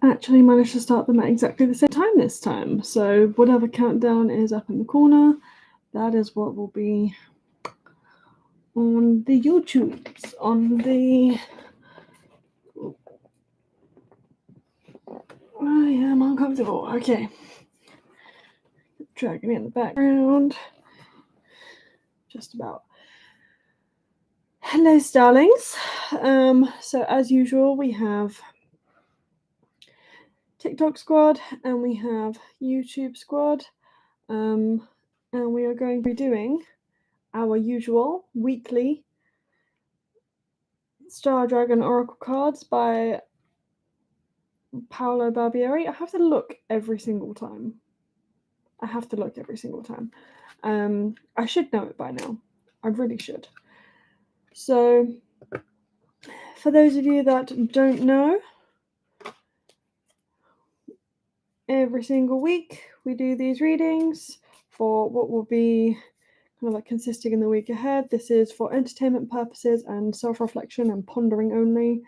actually managed to start them at exactly the same time this time. So whatever countdown is up in the corner, that is what will be on the YouTubes, on the... I am uncomfortable. Okay. Dragging in the background. Just about. Hello, Starlings. So as usual, we have TikTok squad and we have YouTube squad. And we are going to be doing our usual weekly Star Dragon Oracle cards by Paolo Barbieri. I have to look every single time. I should know it by now. I really should. So, for those of you that don't know, every single week we do these readings for what will be kind of like consisting in the week ahead. This is for entertainment purposes and self-reflection and pondering only.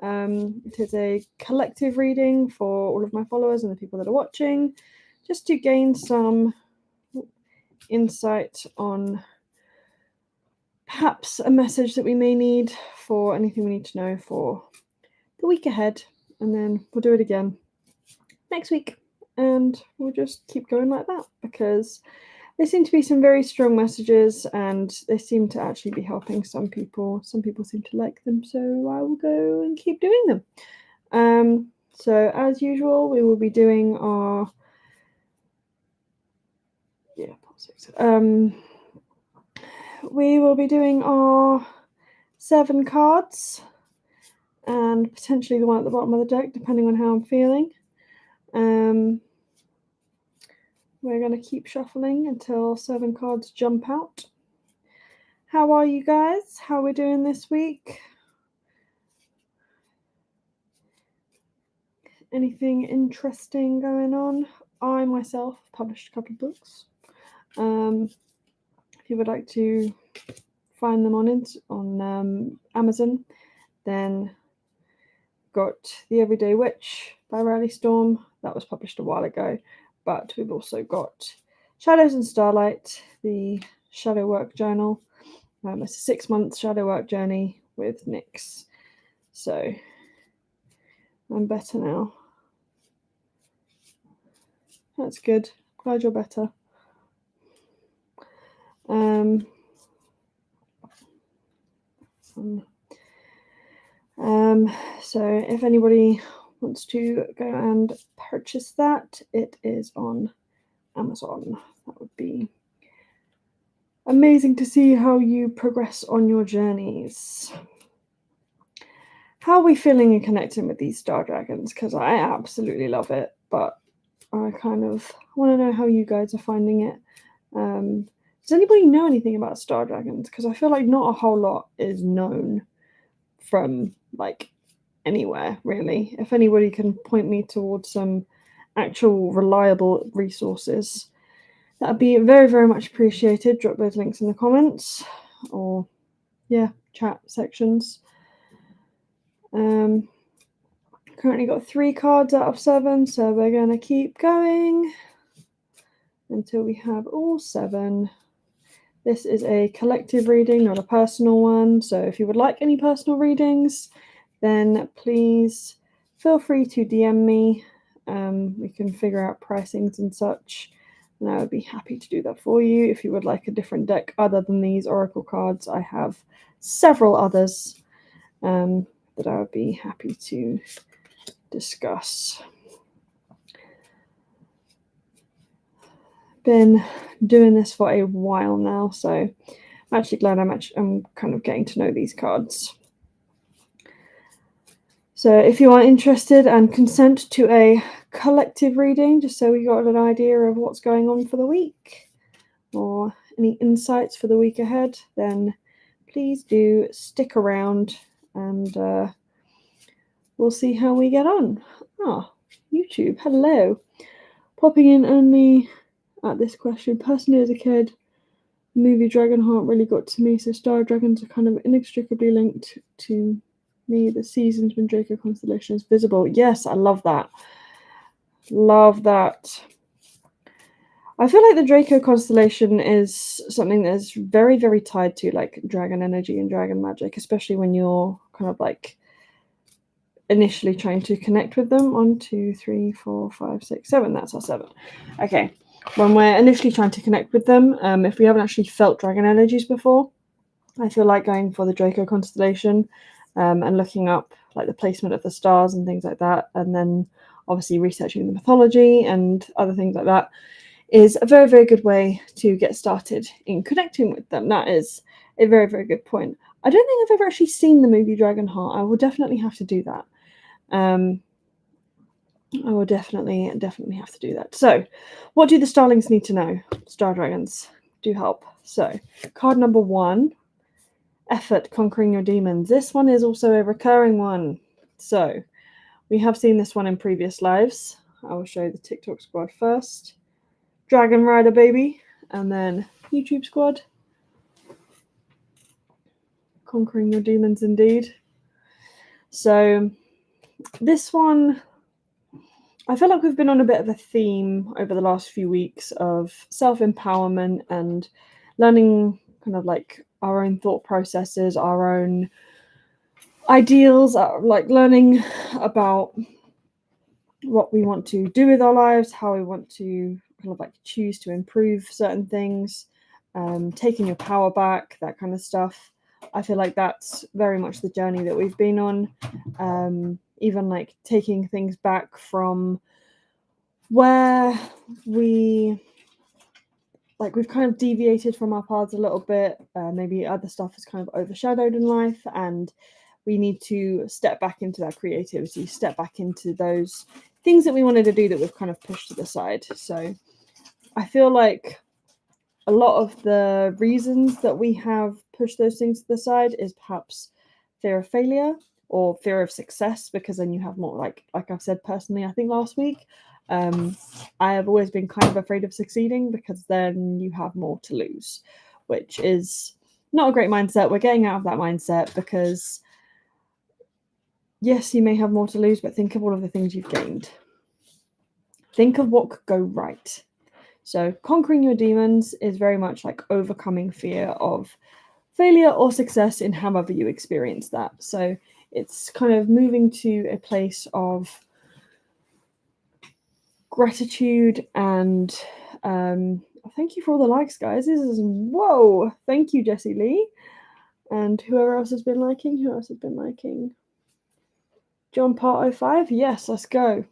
It is a collective reading for all of my followers and the people that are watching, just to gain some insight on perhaps a message that we may need for anything we need to know for the week ahead, and then we'll do it again next week, and we'll just keep going like that, because there seem to be some very strong messages and they seem to actually be helping some people. Some people seem to like them, so I will go and keep doing them. So as usual, we will be doing our we will be doing our 7 cards and potentially the one at the bottom of the deck, depending on how I'm feeling. We're going to keep shuffling until 7 cards jump out. How are you guys? How are we doing this week? Anything interesting going on? I myself published a couple of books. If you would like to find them on Amazon, then got The Everyday Witch by Riley Storm. That was published a while ago. But we've also got Shadows and Starlight, the shadow work journal. It's a 6-month shadow work journey with Nyx. So I'm better now. That's good. Glad you're better. So if anybody wants to go and purchase that, it is on Amazon. That would be amazing to see how you progress on your journeys. How are we feeling and connecting with these Star Dragons? Because I absolutely love it, but I kind of want to know how you guys are finding it. Does anybody know anything about Star Dragons? Because I feel like not a whole lot is known from like anywhere, really. If anybody can point me towards some actual reliable resources, that would be very, very much appreciated. Drop those links in the comments or chat sections. Currently got 3 cards out of 7, so we're going to keep going until we have all 7. This is a collective reading, not a personal one. So if you would like any personal readings, then please feel free to DM me. We can figure out pricings and such, and I would be happy to do that for you. If you would like a different deck other than these Oracle cards, I have several others that I would be happy to discuss. Been doing this for a while now, so I'm actually glad I'm kind of getting to know these cards. So if you are interested and consent to a collective reading, just so we got an idea of what's going on for the week or any insights for the week ahead, then please do stick around and we'll see how we get on. YouTube, hello. Popping in only at this question. Personally, as a kid, the movie Dragonheart really got to me, so Star Dragons are kind of inextricably linked to me, the seasons when Draco constellation is visible. Yes, I love that. Love that. I feel like the Draco constellation is something that's very, very tied to like dragon energy and dragon magic, especially when you're kind of like initially trying to connect with them. 1, 2, 3, 4, 5, 6, 7. That's our 7. Okay. When we're initially trying to connect with them, if we haven't actually felt dragon energies before, I feel like going for the Draco constellation and looking up like the placement of the stars and things like that, and then obviously researching the mythology and other things like that is a very, very good way to get started in connecting with them. That is a very, very good point. I don't think I've ever actually seen the movie Dragonheart. I will definitely have to do that. I will definitely have to do that. So, what do the Starlings need to know? Star Dragons do help. So, card number 1, effort, conquering your demons. This one is also a recurring one. So, we have seen this one in previous lives. I will show you the TikTok squad first. Dragon Rider, baby. And then YouTube squad. Conquering your demons, indeed. So, this one, I feel like we've been on a bit of a theme over the last few weeks of self-empowerment and learning kind of like our own thought processes, our own ideals, like learning about what we want to do with our lives, how we want to kind of like choose to improve certain things, taking your power back, that kind of stuff. I feel like that's very much the journey that we've been on. Even like taking things back from where we've kind of deviated from our paths a little bit. Maybe other stuff is kind of overshadowed in life, and we need to step back into that creativity, step back into those things that we wanted to do that we've kind of pushed to the side. So I feel like a lot of the reasons that we have pushed those things to the side is perhaps fear of failure or fear of success, because then you have more, like I've said personally, I think last week, I have always been kind of afraid of succeeding because then you have more to lose, which is not a great mindset. We're getting out of that mindset because yes, you may have more to lose, but think of all of the things you've gained. Think of what could go right. So conquering your demons is very much like overcoming fear of failure or success in however you experience that. So it's kind of moving to a place of gratitude and thank you for all the likes, guys. This is whoa. Thank you, Jessie Lee. And whoever else has been liking. Who else has been liking? John Part 05. Yes, let's go.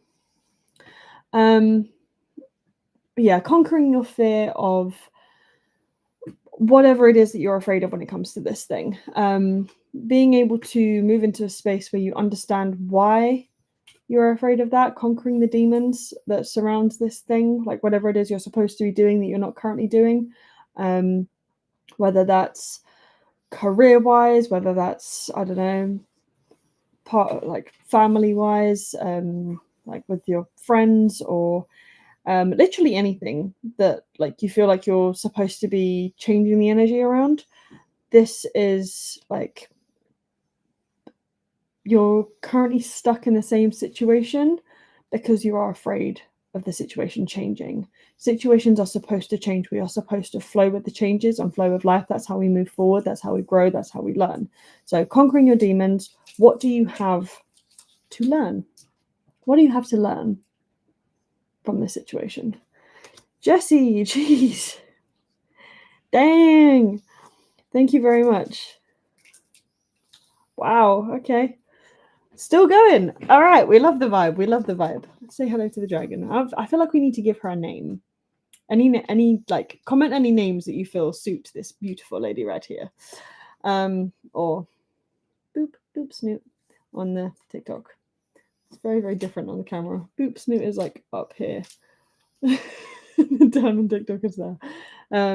Yeah, conquering your fear of whatever it is that you're afraid of when it comes to this thing. Being able to move into a space where you understand why you're afraid of that, conquering the demons that surrounds this thing, like whatever it is you're supposed to be doing that you're not currently doing, whether that's career-wise, whether that's, I don't know, part like family-wise, like with your friends, or literally anything that like you feel like you're supposed to be changing the energy around. This is like you're currently stuck in the same situation because you are afraid of the situation changing. Situations are supposed to change. We are supposed to flow with the changes and flow with life. That's how we move forward. That's how we grow. That's how we learn. So conquering your demons, what do you have to learn? What do you have to learn from this situation? Jessie, jeez. Dang. Thank you very much. Wow, okay. Still going. All right, we love the vibe. We love the vibe. Let's say hello to the dragon. I feel like we need to give her a name. Any like comment any names that you feel suit this beautiful lady right here. Or boop boop snoot on the TikTok. It's very, very different on the camera. Boop snoot is like up here. Down on TikTok is there.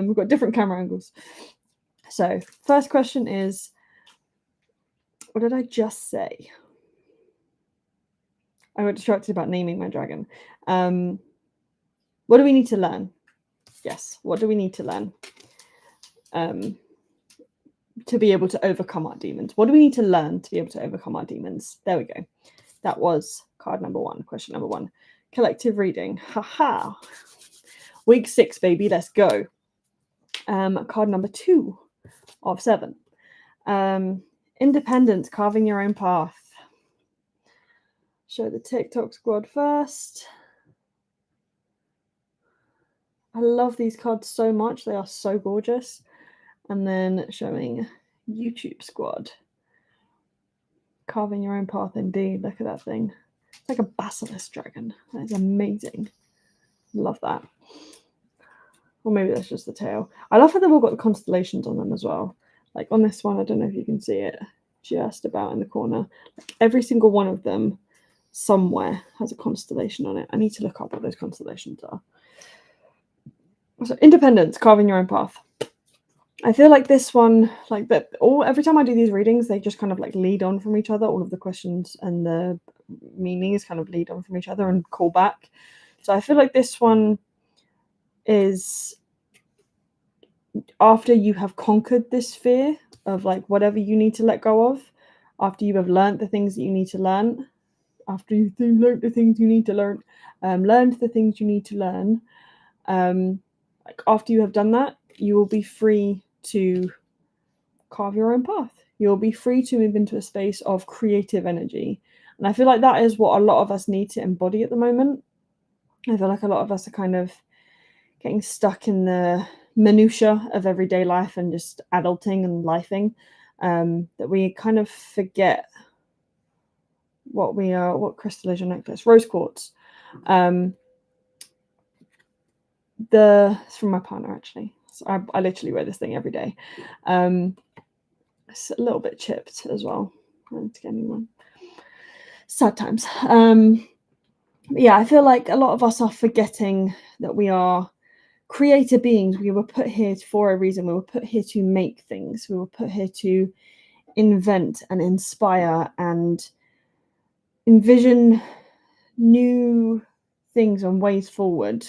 We've got different camera angles. So first question is, what did I just say? I got distracted about naming my dragon. What do we need to learn? Yes, what do we need to learn? to be able to overcome our demons? What do we need to learn to be able to overcome our demons? There we go. That was card number 1, question number 1. Collective reading. Haha. Week 6, baby. Let's go. Card number 2 of 7. Independence, carving your own path. Show the TikTok squad first. I love these cards so much. They are so gorgeous. And then showing YouTube squad. Carving your own path indeed. Look at that thing. It's like a basilisk dragon. That is amazing. Love that. Or maybe that's just the tail. I love how they've all got the constellations on them as well. Like on this one, I don't know if you can see it just about in the corner. Like every single one of them somewhere has a constellation on it. I need to look up what those constellations are. So independence, carving your own path. I feel like this one, like that, every time I do these readings, they just kind of like lead on from each other. All of the questions and the meanings kind of lead on from each other and call back. So I feel like this one is after you have conquered this fear of like whatever you need to let go of, after you have learned the things that you need to learn, after you've learned the things you need to learn, learned the things you need to learn, like after you have done that, you will be free to carve your own path. You'll be free to move into a space of creative energy. And I feel like that is what a lot of us need to embody at the moment. I feel like a lot of us are kind of getting stuck in the minutiae of everyday life and just adulting and lifing, that we kind of forget what we are. What crystal is your necklace? Rose quartz. It's from my partner, actually. So I literally wear this thing every day. It's a little bit chipped as well. I need to get a new one. Sad times. Yeah, I feel like a lot of us are forgetting that we are creator beings. We were put here for a reason. We were put here to make things. We were put here to invent and inspire and envision new things and ways forward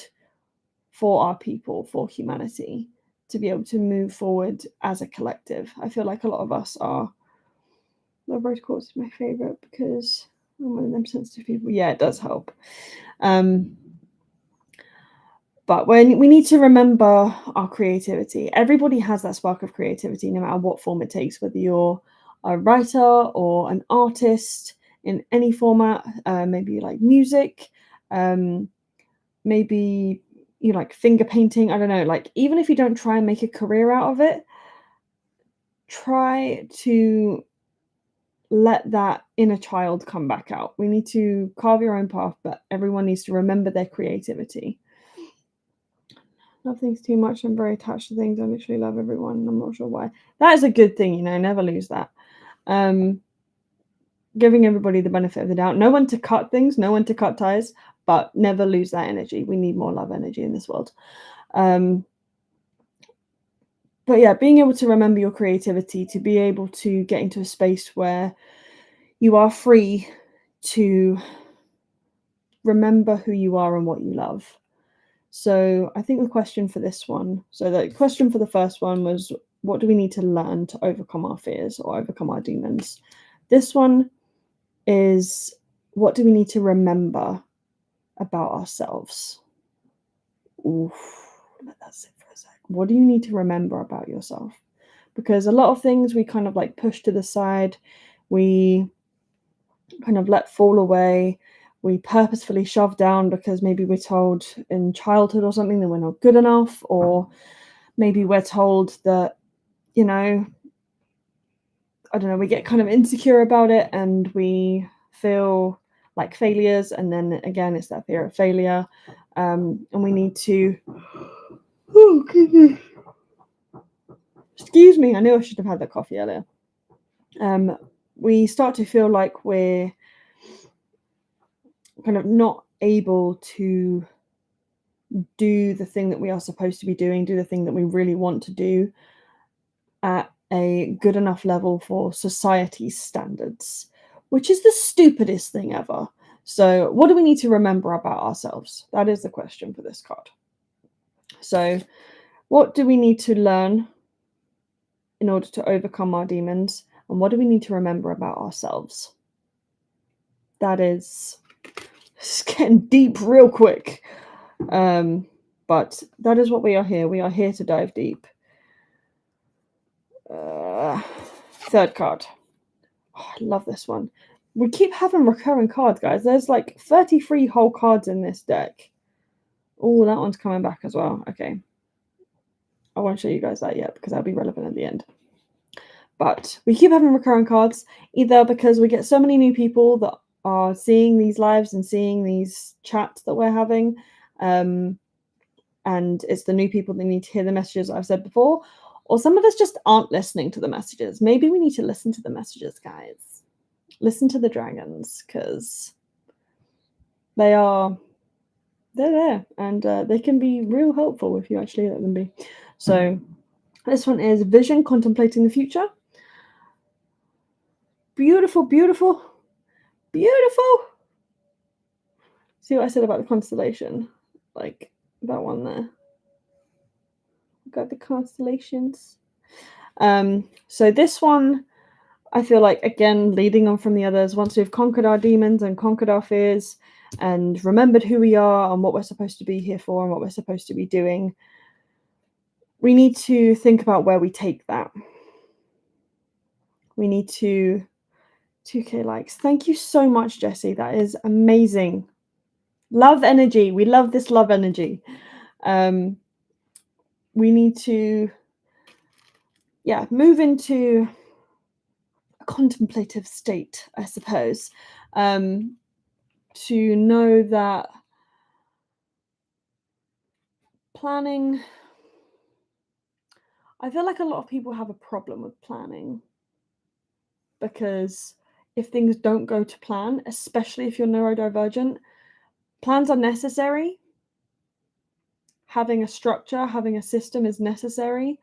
for our people, for humanity, to be able to move forward as a collective. I feel like a lot of us are. The rose quartz is my favorite because I'm one of them sensitive people. Yeah, it does help. But when we need to remember our creativity, everybody has that spark of creativity, no matter what form it takes, whether you're a writer or an artist in any format, maybe you like music, maybe you like finger painting. I don't know, like even if you don't try and make a career out of it, try to let that inner child come back out. We need to carve your own path, but everyone needs to remember their creativity. Love things too much. I'm very attached to things. I literally love everyone. I'm not sure why. That is a good thing, you know, never lose that. Giving everybody the benefit of the doubt. No one to cut things, no one to cut ties, but never lose that energy. We need more love energy in this world. But yeah, being able to remember your creativity, to be able to get into a space where you are free to remember who you are and what you love. So I think the question for this one, so the question for the first one was, what do we need to learn to overcome our fears or overcome our demons? This one is, what do we need to remember about ourselves? Oof, let that sit for a sec. What do you need to remember about yourself? Because a lot of things we kind of like push to the side, we kind of let fall away, we purposefully shove down because maybe we're told in childhood or something that we're not good enough, or maybe we're told that, you know, I don't know, we get kind of insecure about it and we feel like failures. And then again, it's that fear of failure. And we need to, oh goodness, excuse me, I knew I should have had that coffee earlier. We start to feel like we're kind of not able to do the thing that we are supposed to be doing, do the thing that we really want to do at a good enough level for society's standards, which is the stupidest thing ever. So what do we need to remember about ourselves? That is the question for this card. So what do we need to learn in order to overcome our demons? And what do we need to remember about ourselves? That is getting deep real quick. But that is what we are here. We are here to dive deep. Third card. Oh, I love this one. We keep having recurring cards, guys. There's like 33 whole cards in this deck. Oh, that one's coming back as well. Okay. I won't show you guys that yet because that'll be relevant at the end. But we keep having recurring cards, either because we get so many new people that are seeing these lives and seeing these chats that we're having. And it's the new people that need to hear the messages I've said before. Or some of us just aren't listening to the messages. Maybe we need to listen to the messages, guys. Listen to the dragons, because they're there, and they can be real helpful if you actually let them be. So this one is Vision, Contemplating the Future. Beautiful, beautiful, beautiful. See what I said about the constellation? Like that one there. Got the constellations. So this one, I feel like, again, leading on from the others, once we've conquered our demons and conquered our fears and remembered who we are and what we're supposed to be here for and what we're supposed to be doing, we need to think about where we take that. We need to 2K likes. Thank you so much, Jessie. That is amazing. Love energy. We love this love energy. We need to, move into a contemplative state, I suppose, to know that planning, I feel like a lot of people have a problem with planning, because if things don't go to plan, especially if you're neurodivergent, plans are necessary. Having a structure, having a system is necessary.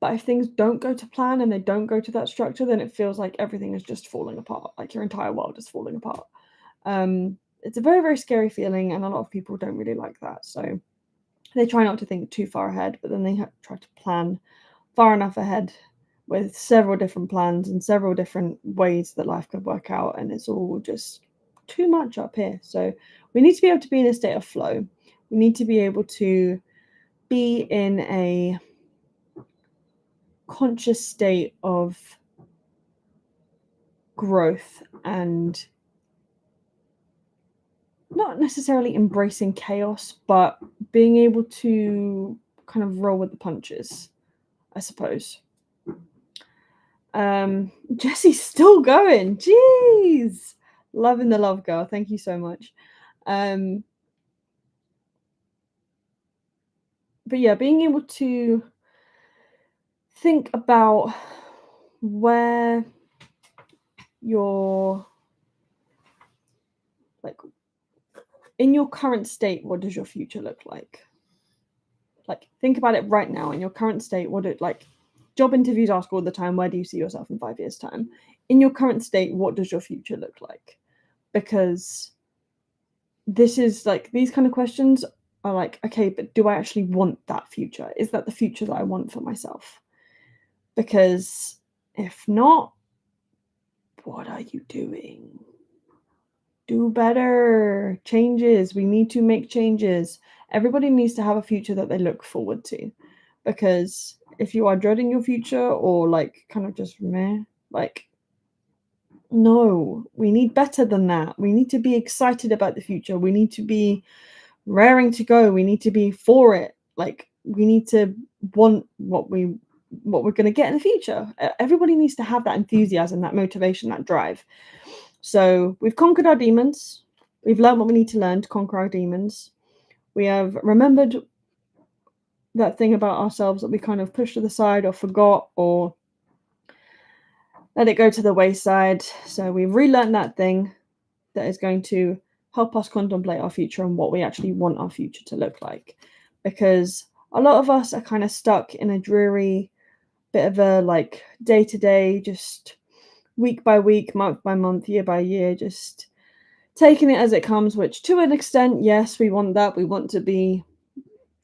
But if things don't go to plan and they don't go to that structure, then it feels like everything is just falling apart, like your entire world is falling apart. It's a very, very scary feeling, and a lot of people don't really like that. So they try not to think too far ahead, but then they try to plan far enough ahead with several different plans and several different ways that life could work out, and it's all just too much up here. So we need to be able to be in a state of flow. We need to be able to be in a conscious state of growth and not necessarily embracing chaos, but being able to kind of roll with the punches, I suppose. Jessie's still going. Jeez. Loving the love, girl. Thank you so much. But yeah, being able to think about where you're, like, in your current state, what does your future look like? Like, think about it right now. In your current state, job interviews ask all the time, where do you see yourself in 5 years' time? In your current state, what does your future look like? Because this is like, these kind of questions are like, okay, but do I actually want that future? Is that the future that I want for myself? Because if not, what are you doing? Do better. Changes. We need to make changes. Everybody needs to have a future that they look forward to. Because if you are dreading your future, or like kind of just meh, like, no, we need better than that. We need to be excited about the future. We need to be raring to go. We need to be for it. Like, we need to want what we're going to get in the future. Everybody needs to have that enthusiasm, that motivation, that drive. So we've conquered our demons. We've learned what we need to learn to conquer our demons. We have remembered that thing about ourselves that we kind of pushed to the side or forgot or let it go to the wayside. So we've relearned that thing that is going to help us contemplate our future and what we actually want our future to look like. Because a lot of us are kind of stuck in a dreary bit of a like day-to-day, just week by week, month by month, year by year, just taking it as it comes, which to an extent, yes, we want that. We want to be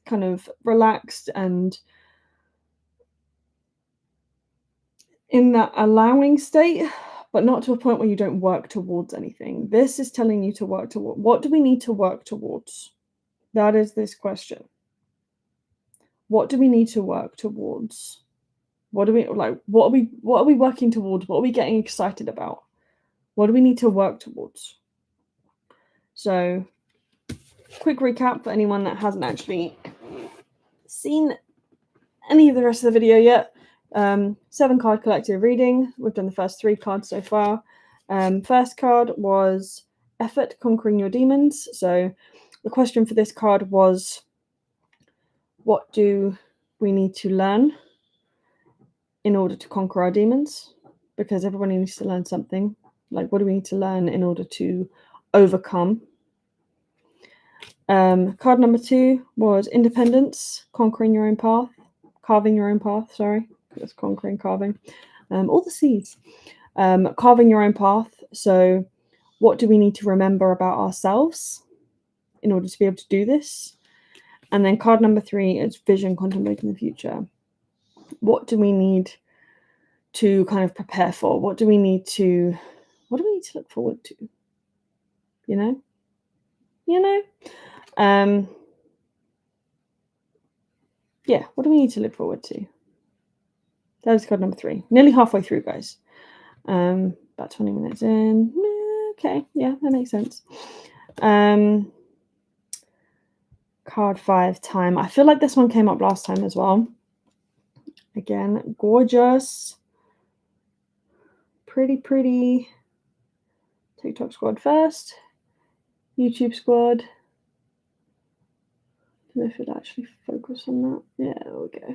kind of relaxed and in that allowing state, but not to a point where you don't work towards anything. This is telling you to work toward. What do we need to work towards? That is this question. What do we need to work towards? What do we like? What are we working towards? What are we getting excited about? What do we need to work towards? So, quick recap for anyone that hasn't actually seen any of the rest of the video yet. 7-card collective reading. We've done the first 3 cards so far. First card was effort, conquering your demons. So the question for this card was, what do we need to learn in order to conquer our demons? Because everybody needs to learn something. Like, what do we need to learn in order to overcome? Card number 2 was independence, conquering your own path, carving your own path, sorry. That's conquering, carving. All the C's. Carving your own path. So what do we need to remember about ourselves in order to be able to do this? And then card number 3 is vision, contemplating the future. What do we need to kind of prepare for? What do we need to look forward to? You know? Yeah, what do we need to look forward to? That was card number 3. Nearly halfway through, guys. About 20 minutes in. Okay, yeah, that makes sense. Card 5, time. I feel like this one came up last time as well. Again, gorgeous. Pretty. TikTok squad first. YouTube squad. I don't know if it actually focus on that. Yeah, there we go.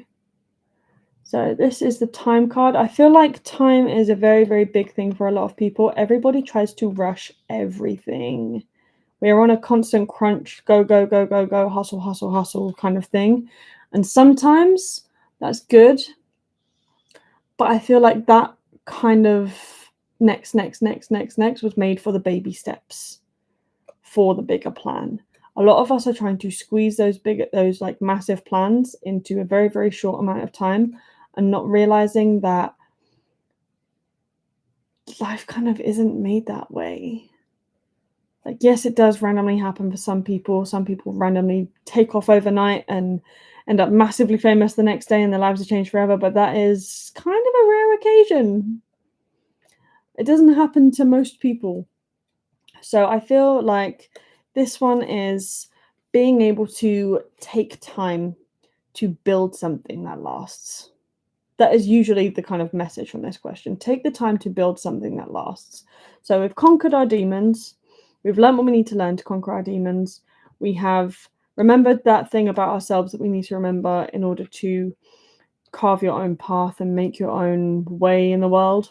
So this is the time card. I feel like time is a very, very big thing for a lot of people. Everybody tries to rush everything. We are on a constant crunch, go, hustle kind of thing. And sometimes that's good. But I feel like that kind of next was made for the baby steps, for the bigger plan. A lot of us are trying to squeeze those like massive plans into a very, very short amount of time and not realizing that life kind of isn't made that way. Like, yes, it does randomly happen for some people. Some people randomly take off overnight and end up massively famous the next day and their lives are changed forever, but that is kind of a rare occasion. It doesn't happen to most people. So I feel like this one is being able to take time to build something that lasts. That is usually the kind of message from this question. Take the time to build something that lasts. So we've conquered our demons. We've learned what we need to learn to conquer our demons. We have remembered that thing about ourselves that we need to remember in order to carve your own path and make your own way in the world.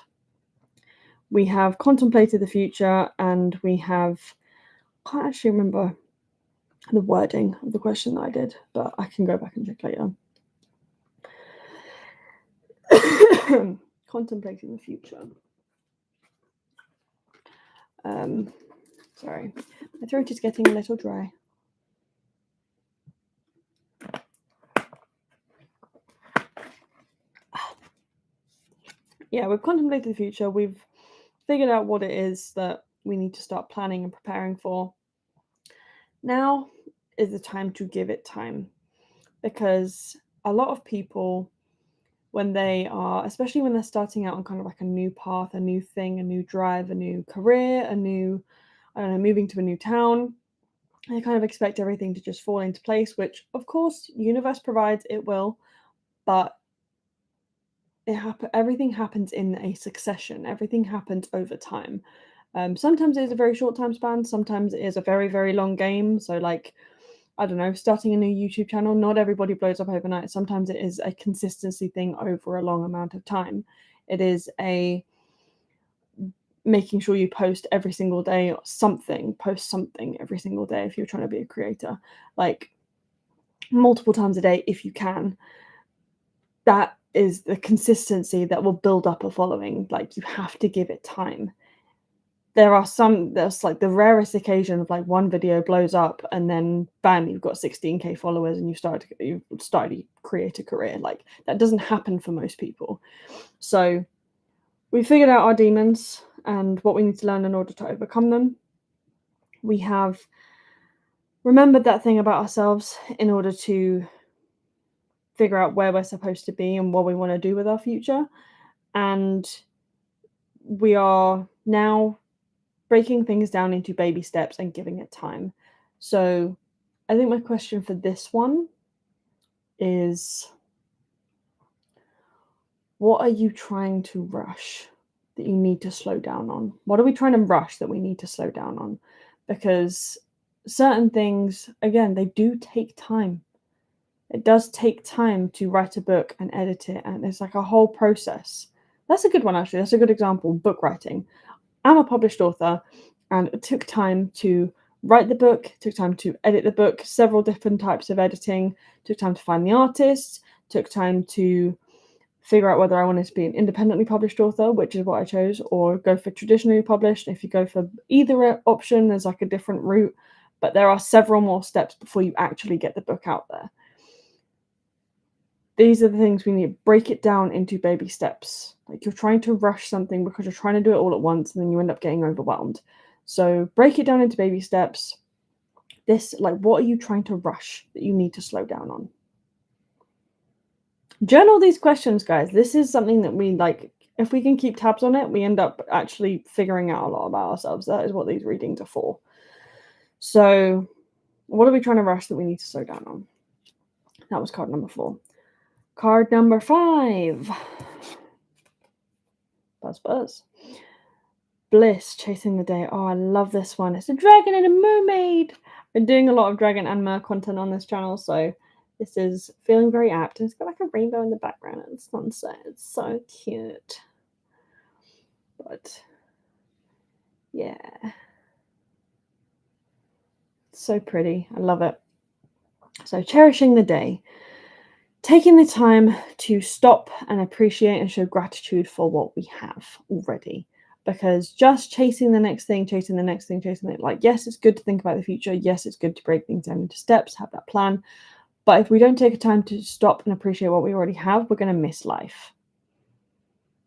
We have contemplated the future, and we have, I can't actually remember the wording of the question that I did, but I can go back and check later. Contemplating the future. Sorry, my throat is getting a little dry. Yeah, we've contemplated the future. We've figured out what it is that we need to start planning and preparing for. Now is the time to give it time, because a lot of people, when they are, especially when they're starting out on kind of like a new path, a new thing, a new drive, a new career, a new, I don't know, moving to a new town, they kind of expect everything to just fall into place, which of course universe provides, it will, but everything happens in a succession. Everything happens over time. Sometimes it is a very short time span. Sometimes it is a very, very long game. So like, I don't know, starting a new YouTube channel, not everybody blows up overnight. Sometimes it is a consistency thing over a long amount of time. It is a making sure you post every single day or something, post something every single day if you're trying to be a creator, like multiple times a day if you can. That is the consistency that will build up a following. Like, you have to give it time. There's like the rarest occasion of like one video blows up and then bam, you've got 16k followers and you start to create a career. Like, that doesn't happen for most people. So we figured out our demons and what we need to learn in order to overcome them. We have remembered that thing about ourselves in order to figure out where we're supposed to be and what we want to do with our future. And we are now breaking things down into baby steps and giving it time. So I think my question for this one is, what are you trying to rush that you need to slow down on? What are we trying to rush that we need to slow down on? Because certain things, again, they do take time. It does take time to write a book and edit it, and it's like a whole process. That's a good one, actually. That's a good example, book writing. I'm a published author, and it took time to write the book, took time to edit the book, several different types of editing, took time to find the artists, took time to figure out whether I wanted to be an independently published author, which is what I chose, or go for traditionally published. If you go for either option, there's like a different route, but there are several more steps before you actually get the book out there. These are the things we need to break it down into baby steps. Like, you're trying to rush something because you're trying to do it all at once, and then you end up getting overwhelmed. So break it down into baby steps. What are you trying to rush that you need to slow down on? Journal these questions, guys. This is something that we like. If we can keep tabs on it, we end up actually figuring out a lot about ourselves. That is what these readings are for. So what are we trying to rush that we need to slow down on? That was card number 4. Card number 5. Buzz, buzz. Bliss, chasing the day. Oh, I love this one. It's a dragon and a mermaid. I've been doing a lot of dragon and mer content on this channel, so this is feeling very apt. And it's got like a rainbow in the background and sunset. It's so cute. But yeah, it's so pretty. I love it. So cherishing the day. Taking the time to stop and appreciate and show gratitude for what we have already. Because just chasing the next thing, like, yes, it's good to think about the future. Yes, it's good to break things down into steps, have that plan. But if we don't take a time to stop and appreciate what we already have, we're going to miss life.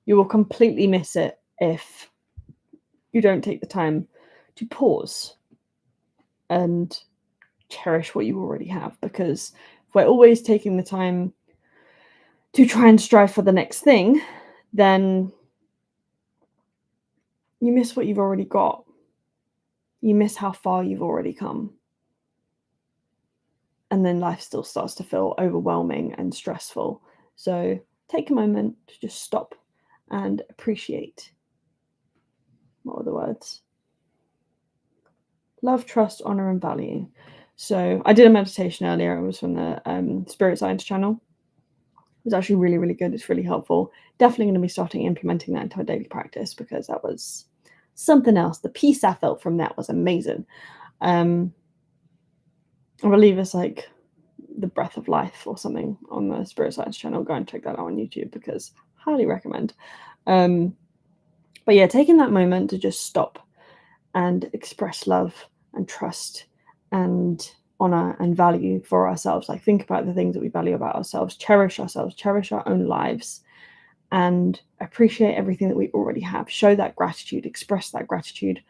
You will completely miss it if you don't take the time to pause and cherish what you already have. Because if we're always taking the time to try and strive for the next thing, then you miss what you've already got. You miss how far you've already come. And then life still starts to feel overwhelming and stressful. So take a moment to just stop and appreciate. What were the words? Love, trust, honor, and value. So I did a meditation earlier. It was from the Spirit Science channel. It was actually really, really good. It's really helpful. Definitely going to be starting implementing that into my daily practice, because that was something else. The peace I felt from that was amazing. I believe it's like the breath of life or something on the Spirit Science channel. Go and check that out on YouTube, because highly recommend. But yeah, taking that moment to just stop and express love and trust and honor and value for ourselves. Like, think about the things that we value about ourselves, cherish our own lives, and appreciate everything that we already have. Show that gratitude, express that gratitude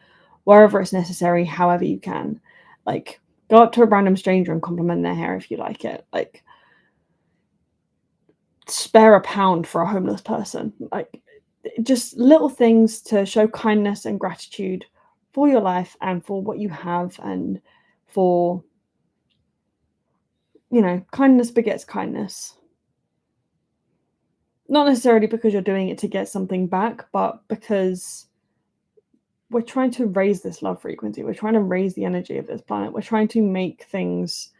wherever it's necessary, however you can. Like, go up to a random stranger and compliment their hair if you like it. Like, spare £1 for a homeless person. Like, just little things to show kindness and gratitude for your life and for what you have, and for, kindness begets kindness. Not necessarily because you're doing it to get something back, but because we're trying to raise this love frequency. We're trying to raise the energy of this planet. We're trying to make things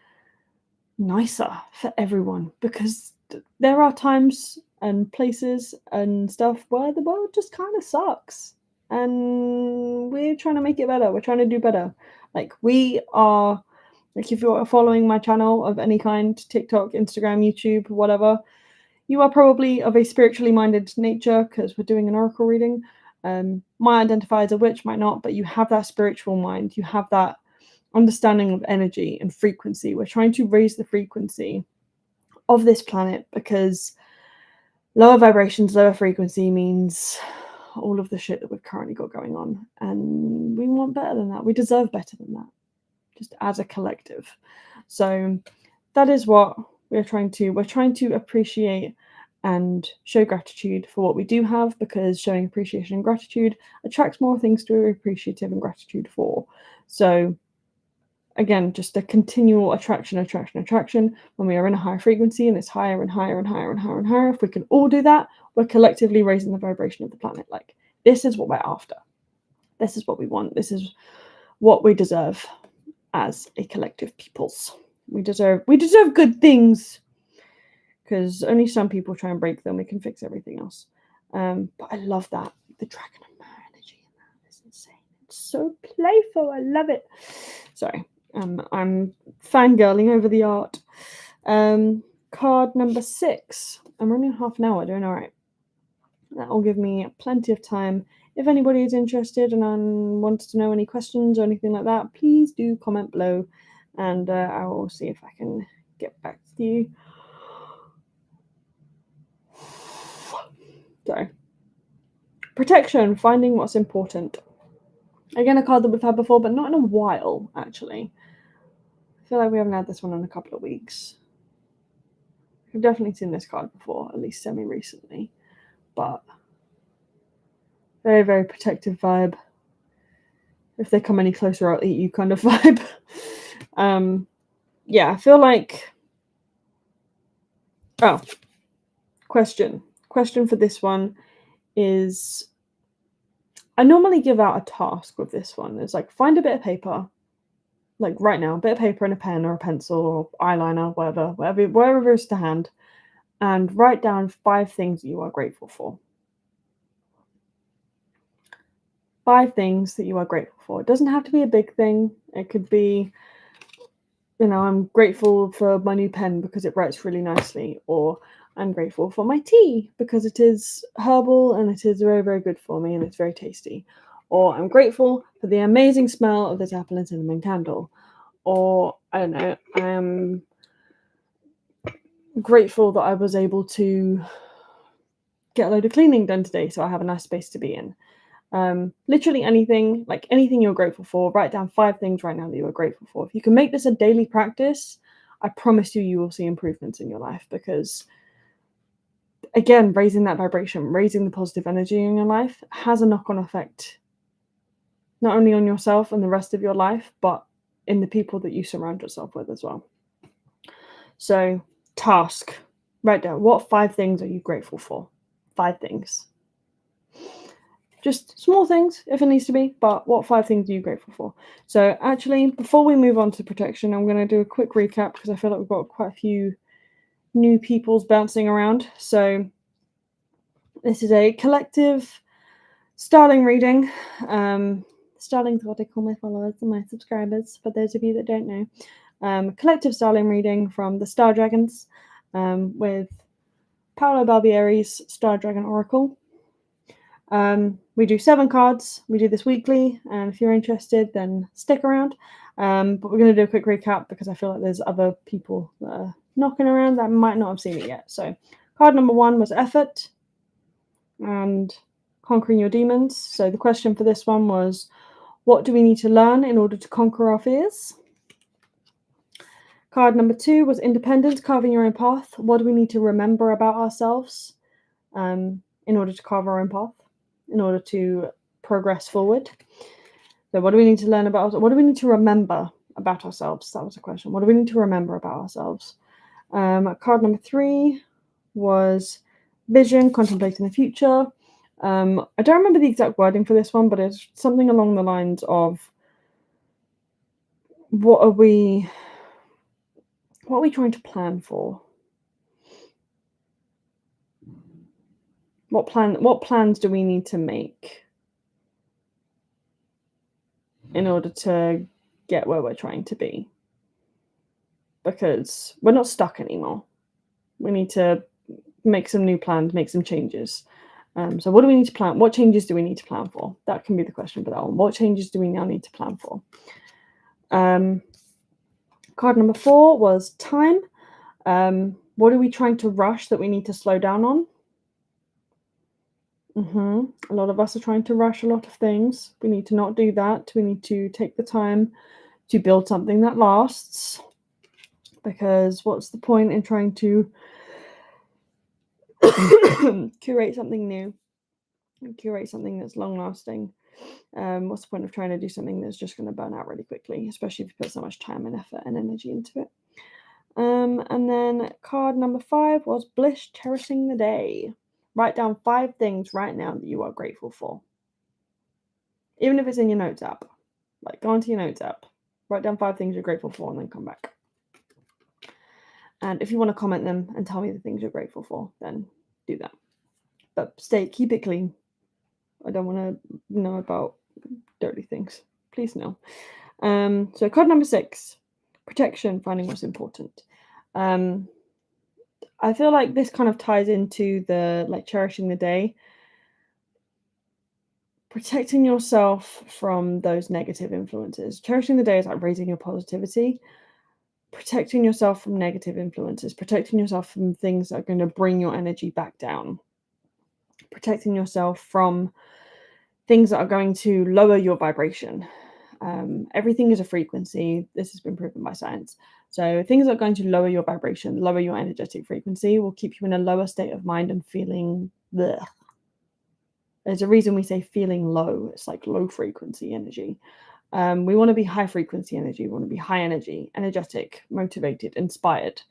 nicer for everyone, because there are times and places and stuff where the world just kind of sucks, and we're trying to make it better. We're trying to do better. Like, we are, like, if you're following my channel of any kind, TikTok, Instagram, YouTube, whatever, you are probably of a spiritually minded nature, because we're doing an oracle reading. Might identify as a witch, might not, but you have that spiritual mind. You have that understanding of energy and frequency. We're trying to raise the frequency of this planet, because lower vibrations, lower frequency means all of the shit that we've currently got going on. And we want better than that. We deserve better than that, just as a collective. So that is what we're trying to appreciate and show gratitude for what we do have, because showing appreciation and gratitude attracts more things to be appreciative and gratitude for. So again, just a continual attraction. When we are in a higher frequency and it's higher and higher and higher and higher and higher, if we can all do that, we're collectively raising the vibration of the planet. Like, this is what we're after. This is what we want. This is what we deserve as a collective peoples. We deserve good things, because only some people try and break them. We can fix everything else. But I love that. The dragon of Mare energy in that is insane. It's so playful. I love it. Sorry. I'm fangirling over the art. Card number 6. I'm running half an hour, doing all right. That will give me plenty of time. If anybody is interested and wants to know any questions or anything like that, please do comment below, and I will see if I can get back to you. Sorry. Protection, finding what's important. Again, a card that we've had before, but not in a while, actually. I feel like we haven't had this one in a couple of weeks. I've definitely seen this card before, at least semi-recently. But very, very protective vibe. If they come any closer, I'll eat you kind of vibe. Yeah, I feel like... Oh. Question for this one is... I normally give out a task with this one. It's like, find a bit of paper. Like right now, a bit of paper and a pen or a pencil or eyeliner, wherever is to hand. And write down 5 things that you are grateful for. 5 things that you are grateful for. It doesn't have to be a big thing. It could be, I'm grateful for my new pen because it writes really nicely. Or I'm grateful for my tea because it is herbal and it is very, very good for me and it's very tasty. Or I'm grateful for the amazing smell of this apple and cinnamon candle. Or, I don't know, I'm grateful that I was able to get a load of cleaning done today so I have a nice space to be in. Literally anything, like anything you're grateful for. Write down 5 things right now that you are grateful for. If you can make this a daily practice, I promise you will see improvements in your life, because again, raising that vibration, raising the positive energy in your life has a knock-on effect, not only on yourself and the rest of your life, but in the people that you surround yourself with as well. So, task. Write down, what 5 things are you grateful for? 5 things. Just small things, if it needs to be, but what 5 things are you grateful for? So actually, before we move on to protection, I'm going to do a quick recap, because I feel like we've got quite a few new peoples bouncing around. So this is a collective starling reading. Starlings is what I call my followers and my subscribers, for those of you that don't know. Collective starling reading from the Star Dragons, with Paolo Barbieri's Star Dragon Oracle. We do 7 cards. We do this weekly, and if you're interested, then stick around. But we're going to do a quick recap, because I feel like there's other people that are knocking around that might not have seen it yet. So card number 1 was effort and conquering your demons. So the question for this one was, what do we need to learn in order to conquer our fears? Card number 2 was independence, carving your own path. What do we need to remember about ourselves in order to carve our own path, in order to progress forward? So what do we need to learn about ourselves? What do we need to remember about ourselves? That was the question. What do we need to remember about ourselves? Card number 3 was vision, contemplating the future. I don't remember the exact wording for this one, but it's something along the lines of, what are we trying to plan for? What plans do we need to make in order to get where we're trying to be? Because we're not stuck anymore. We need to make some new plans, make some changes. So what do we need to plan? What changes do we need to plan for? That can be the question for that one. What changes do we now need to plan for? Card number 4 was time. What are we trying to rush that we need to slow down on? A lot of us are trying to rush a lot of things. We need to not do that. We need to take the time to build something that lasts. Because what's the point in trying to curate something new, curate something that's long lasting? What's the point of trying to do something that's just going to burn out really quickly, especially if you put so much time and effort and energy into it? And then card number 5 was Bliss Cherishing the Day. Write down 5 things right now that you are grateful for. Even if it's in your notes app. Like, go onto your notes app, write down 5 things you're grateful for, and then come back. And if you want to comment them and tell me the things you're grateful for, then do that. But keep it clean. I don't want to know about dirty things. Please no. So card number 6, protection, finding what's important. I feel like this kind of ties into the cherishing the day. Protecting yourself from those negative influences. Cherishing the day is like raising your positivity. Protecting yourself from negative influences. Protecting yourself from things that are going to bring your energy back down. Protecting yourself from things that are going to lower your vibration. Everything is a frequency. This has been proven by science. So things that are going to lower your vibration, lower your energetic frequency, will keep you in a lower state of mind and feeling bleh. There's a reason we say feeling low. It's like low frequency energy. We want to be high frequency energy. We want to be high energy, energetic, motivated, inspired.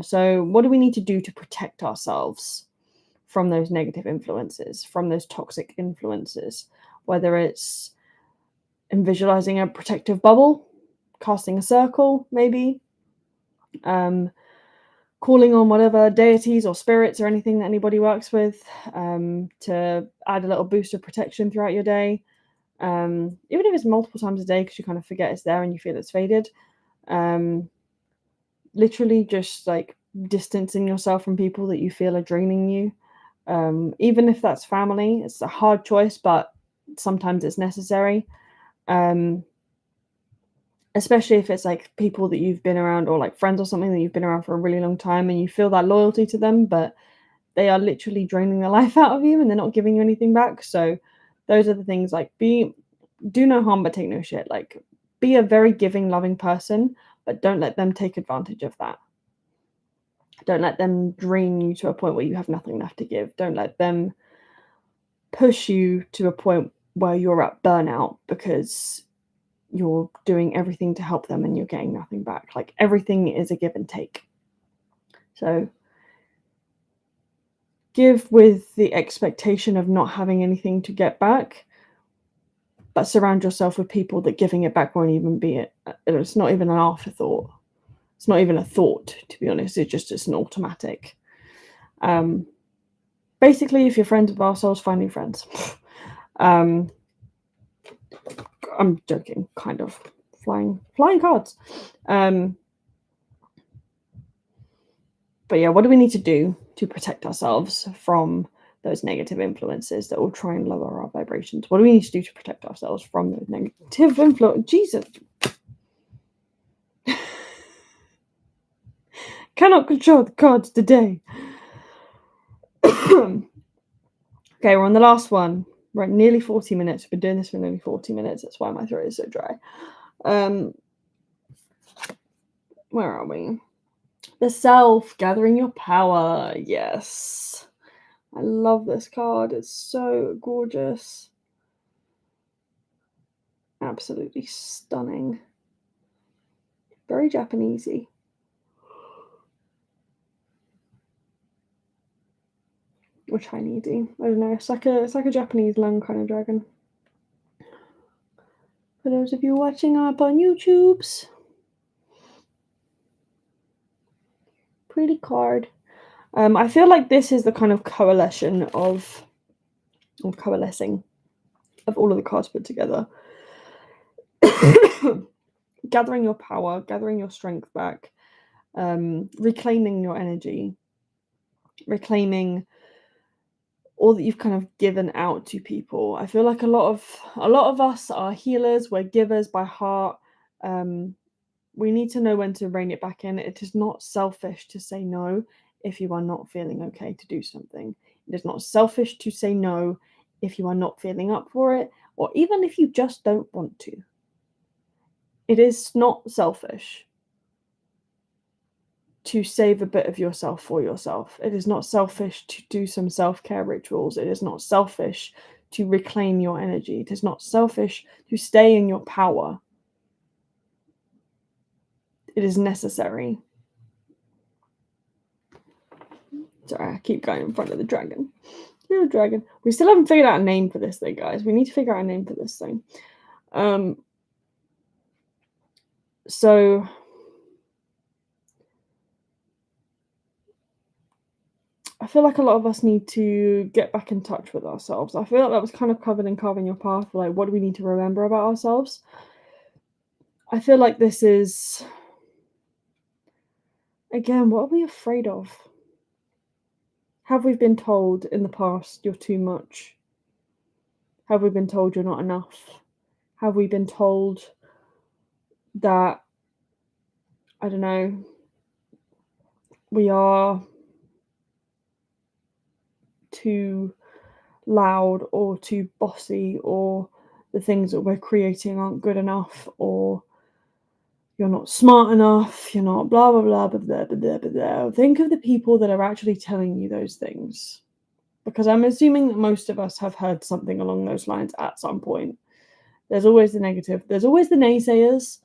So what do we need to do to protect ourselves from those negative influences, from those toxic influences? Whether it's in visualizing a protective bubble, casting a circle, maybe, calling on whatever deities or spirits or anything that anybody works with to add a little boost of protection throughout your day. Even if it's multiple times a day because you kind of forget it's there and you feel it's faded. Literally just like distancing yourself from people that you feel are draining you. Even if that's family, it's a hard choice, but sometimes it's necessary. Especially if it's like people that you've been around, or like friends or something that you've been around for a really long time and you feel that loyalty to them, but they are literally draining the life out of you and they're not giving you anything back. So those are the things, like do no harm but take no shit. Like, be a very giving, loving person, but don't let them take advantage of that. Don't let them drain you to a point where you have nothing left to give. Don't let them push you to a point where you're at burnout because you're doing everything to help them and you're getting nothing back. Like, everything is a give and take. So give with the expectation of not having anything to get back, but surround yourself with people that giving it back won't even be it. It's not even an afterthought. It's not even a thought, to be honest. It's an automatic. Basically, if you're friends with ourselves, find new friends. I'm joking, kind of. Flying cards. But yeah, what do we need to do to protect ourselves from those negative influences that will try and lower our vibrations? What do we need to do to protect ourselves from those negative influences? Jesus. Cannot control the cards today. Okay, we're on the last one. We're at nearly 40 minutes. We've been doing this for nearly 40 minutes. That's why my throat is so dry. Where are we? The self, gathering your power. Yes. I love this card. It's so gorgeous. Absolutely stunning. Very Japanesey. Or Chinesey. I don't know. It's like a Japanese lung kind of dragon. For those of you watching up on YouTube's. Pretty card. I feel like this is the kind of coalescing of all of the cards put together. Gathering your power, gathering your strength back, reclaiming your energy, reclaiming all that you've kind of given out to people. I feel like a lot of us are healers. We're givers by heart. We need to know when to rein it back in. It is not selfish to say no if you are not feeling okay to do something. It is not selfish to say no if you are not feeling up for it, or even if you just don't want to. It is not selfish to save a bit of yourself for yourself. It is not selfish to do some self-care rituals. It is not selfish to reclaim your energy. It is not selfish to stay in your power. It is necessary. Sorry, I keep going in front of the dragon. Little dragon. We still haven't figured out a name for this thing, guys. We need to figure out a name for this thing. So I feel like a lot of us need to get back in touch with ourselves. I feel like that was kind of covered in Carving Your Path. Like, what do we need to remember about ourselves? I feel like this is, again, what are we afraid of? Have we been told in the past you're too much? Have we been told you're not enough? Have we been told that, I don't know, we are too loud or too bossy, or the things that we're creating aren't good enough, or you're not smart enough, you're not blah, blah, blah, blah, blah, blah, blah, blah. Think of the people that are actually telling you those things. Because I'm assuming that most of us have heard something along those lines at some point. There's always the negative. There's always the naysayers.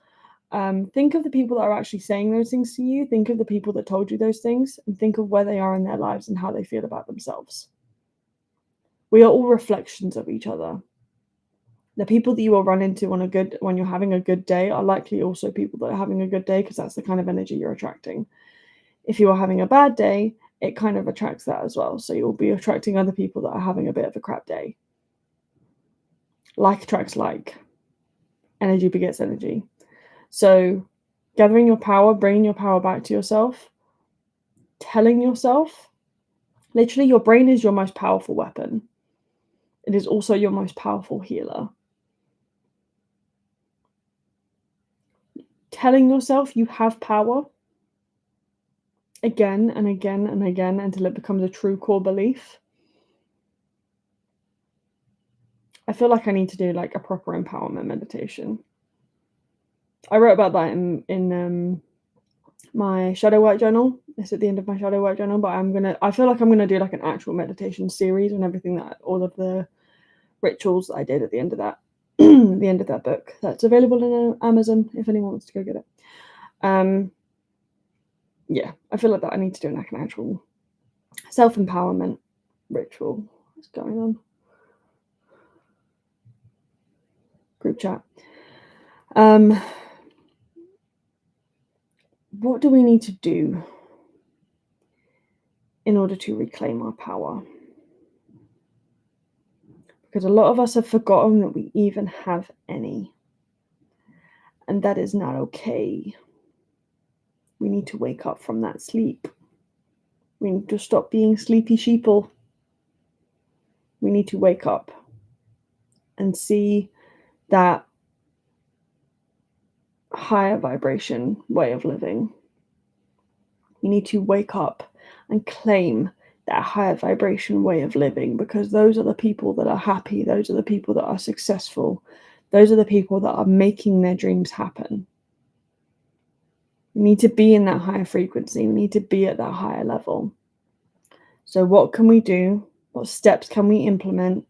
Think of the people that are actually saying those things to you. Think of the people that told you those things, and think of where they are in their lives and how they feel about themselves. We are all reflections of each other. The people that you will run into when you're having a good day are likely also people that are having a good day, because that's the kind of energy you're attracting. If you are having a bad day, it kind of attracts that as well. So you'll be attracting other people that are having a bit of a crap day. Like attracts like. Energy begets energy. So gathering your power, bringing your power back to yourself, telling yourself, literally your brain is your most powerful weapon. It is also your most powerful healer. Telling yourself you have power again and again and again until it becomes a true core belief. I feel like I need to do like a proper empowerment meditation. I wrote about that in my shadow work journal. It's at the end of my shadow work journal, but I feel like I'm gonna do like an actual meditation series and everything, that all of the rituals that I did at the end of that the end of that book. That's available in Amazon if anyone wants to go get it. Yeah, I feel like that I need to do like an actual self-empowerment ritual. What's going on? Group chat. What do we need to do in order to reclaim our power? Because a lot of us have forgotten that we even have any. And that is not okay. We need to wake up from that sleep. We need to stop being sleepy sheeple. We need to wake up and see that higher vibration way of living. We need to wake up and claim that higher vibration way of living, because those are the people that are happy. Those are the people that are successful. Those are the people that are making their dreams happen. We need to be in that higher frequency. We need to be at that higher level. So what can we do? What steps can we implement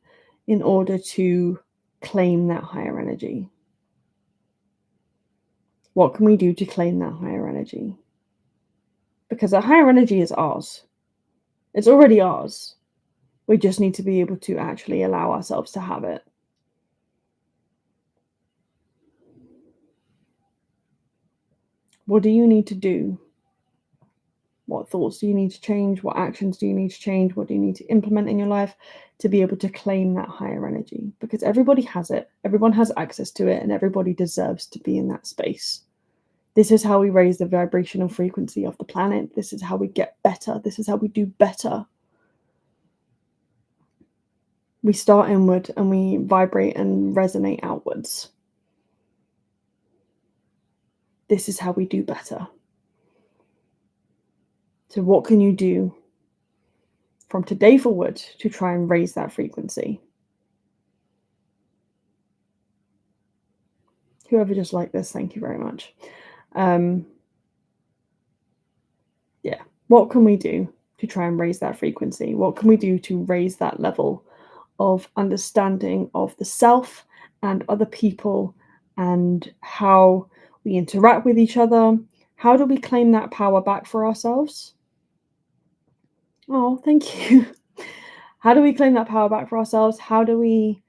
in order to claim that higher energy? What can we do to claim that higher energy? Because that higher energy is ours. It's already ours. We just need to be able to actually allow ourselves to have it. What do you need to do? What thoughts do you need to change? What actions do you need to change? What do you need to implement in your life to be able to claim that higher energy? Because everybody has it. Everyone has access to it, and everybody deserves to be in that space. This is how we raise the vibrational frequency of the planet. This is how we get better. This is how we do better. We start inward and we vibrate and resonate outwards. This is how we do better. So what can you do from today forward to try and raise that frequency? Whoever just liked this, thank you very much. Yeah, what can we do to try and raise that frequency? What can we do to raise that level of understanding of the self and other people and how we interact with each other? How do we claim that power back for ourselves? Oh, thank you. How do we claim that power back for ourselves? How do we